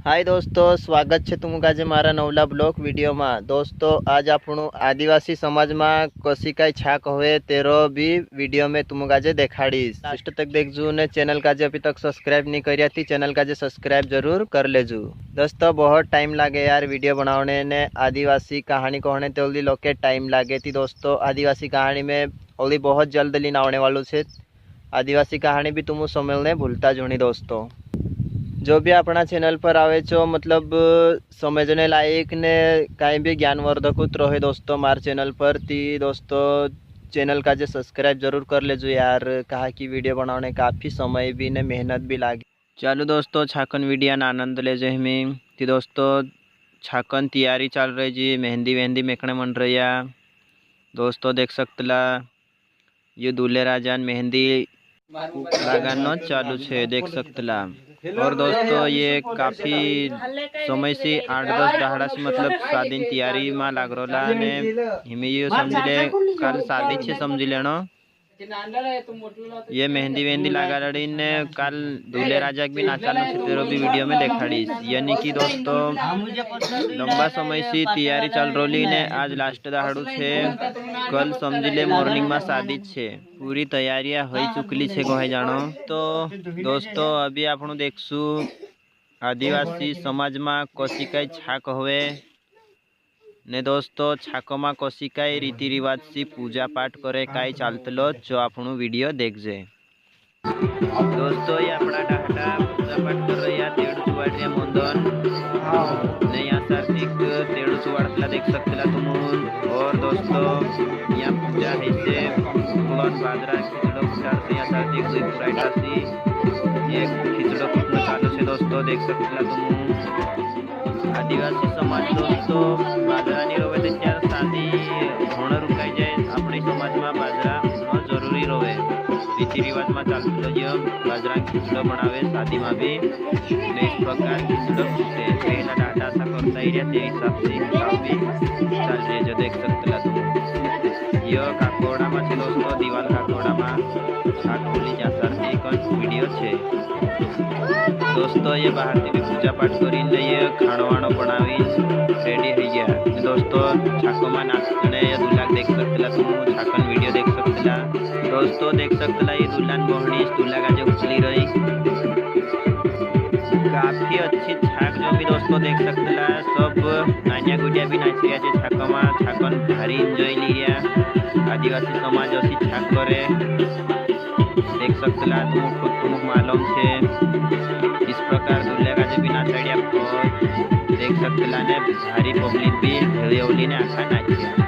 हाय दोस्तों, स्वागत है तुमका मारा नवला ब्लॉग वीडियो में। दोस्तों आज आपणु आदिवासी समाज में कसी काई छाक हुए तेरो भी वीडियो में तुमका देखाड़ीश। लास्ट तक देखजू ने चैनल का अभी तक सब्सक्राइब नहीं करिया थी चैनल का सब्सक्राइब जरूर कर लेजू। दोस्तों बहुत टाइम लागे यार वीडियो बनाने ने, आदिवासी कहानी कहने तो लोग के टाइम लागे थी। दोस्तों आदिवासी कहानी में ओली बहुत जल्द लीन आने वालू है। आदिवासी कहानी भी तुम समझने भूलता जुनी। दोस्तों जो भी अपना चैनल पर आवे छो मतलब समझने लायक ने कहीं भी ज्ञानवर्धक रहे दोस्तों मार चैनल पर ती। दोस्तों चैनल का सब्सक्राइब जरूर कर लेजो यार, कहा कि वीडियो बनाने काफ़ी समय भी ने मेहनत भी लागे। चलो दोस्तों छाकन वीडियो ना आनंद ले जो हमें ती। दोस्तों छाकन तैयारी चल रही जी, मेहंदी वेहंदी मेकने मन रही। दोस्तों देख सकतला ये दूल्हे राजान मेहंदी लगाना चालू है, देख सकतला। और दोस्तों ये काफ़ी समय से 8-10 दहाड़ा से मतलब शादी तैयारी में लाग रहा ने। हमें ये समझ ले कल शादी छे समझ लेना। ये मेहंदी वेहंदी लगा रही ने कल दूल्हे राजा भी नाचालू से तेरो भी वीडियो में देखाड़ी। यानी कि दोस्तों लंबा समय से तैयारी चल रही ने, आज लास्ट दहाड़ू है। कल समझ ले मॉर्निंग में शादी छे, पूरी तैयारियां हो चुकली है कहे जानो। तो दोस्तों अभी आप देखसु आदिवासी समाज में कौशिकाई छाक हुए ने। दोस्तों छाक में कौशिकाई रीति रिवाज से पूजा पाठ करे काई चालतलो जो आपनु वीडियो देख जे। दोस्तों ये अपना डाटा पूजा पाठ कर रही है तेड़ू चुवाड़िया मोंदन ने यहाँ सार्थिक तेड़ू चुवाड़ला देख सकते तुम। और दोस्तों यहाँ पूजा है से फूलन बाजरा खिचड़ो फुटार से यहाँ सार्थिक दुई फुटाइटा सी ये खिचड़ो फुटना चालू से। दोस्तों देख सकते तुम आदिवासी समाज दोस्तों बाजरा नहीं रोवे तो त्यार शादी होने रुकाई जाए। अपने समाज में बाजरा जरूरी रोवे, रीति रिवाज में चालू जो बाजरा खिचड़ो बनावे शादी में भी इस प्रकार खिचड़ो फूटे पहला डाटा सा करता ही रहते हिसाब से भी चल रही जो देख सकते तुम। यो काकोड़ा में से दोस्तों दीवाल काकोड़ा में छाक बोली जा सकती वीडियो है। दोस्तों ये बाहर से भी पूजा पाठ करी ये खानो वाणो बनावी रेडी हो गया। दोस्तों छाको में नाचने या दूल्हा देख सकते तुम, छाकन वीडियो देख सकते। दोस्तों देख सकते ये दुल्हन बोहनी दूल्हा का जो उछली रही काफ़ी अच्छी छाक जो भी दोस्तों देख सकते सब नानिया गुड़िया भी नाच रहा है छाक में। छाकन भारी इंजॉय लिया आदिवासी समाज असी छाक करे देख सकते तुम खुद तुम मालूम है। इस प्रकार दूल्हे का जो भी नाचड़िया देख सकते भारी पब्लिक भी ने आखा नाच।